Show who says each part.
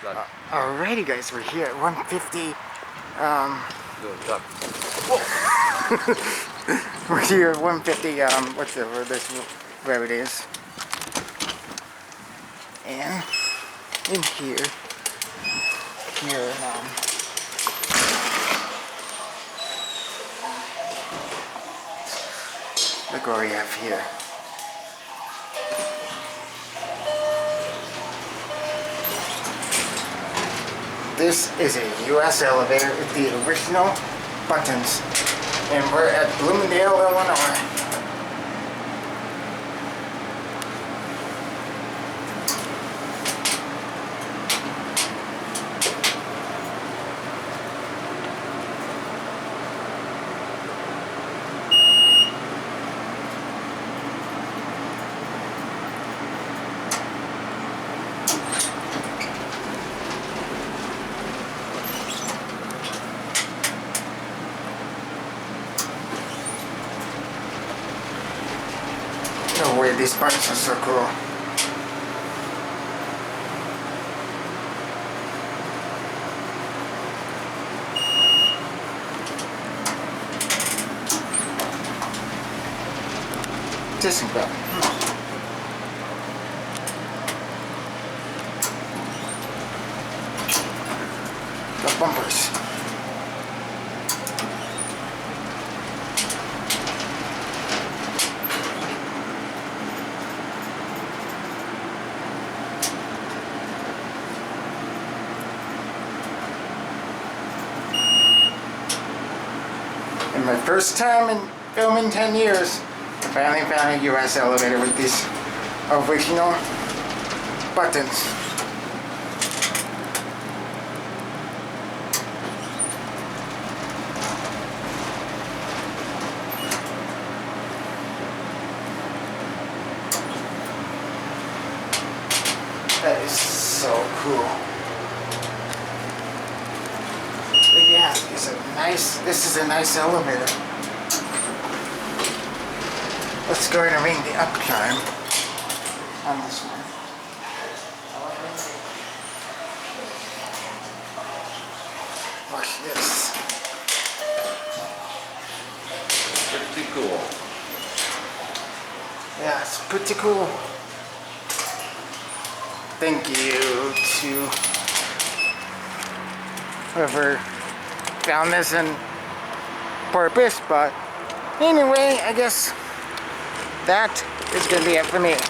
Speaker 1: Alrighty guys, we're here at 150. We're here at 150, where it is. And in here, look what we have here. This is a US elevator with the original buttons, and we're at Bloomingdale, Illinois. No way, these buttons are so cool. Dissing bell. The bumpers. And my first time in filming 10 years, I finally found a US elevator with these original buttons. That is so cool. But yeah, this is a nice elevator. Let's go ahead and ring the up chime on this one. Watch this.
Speaker 2: Pretty cool.
Speaker 1: Yeah, it's pretty cool. Thank you to whoever found this on purpose, but anyway, I guess that is going to be it for me.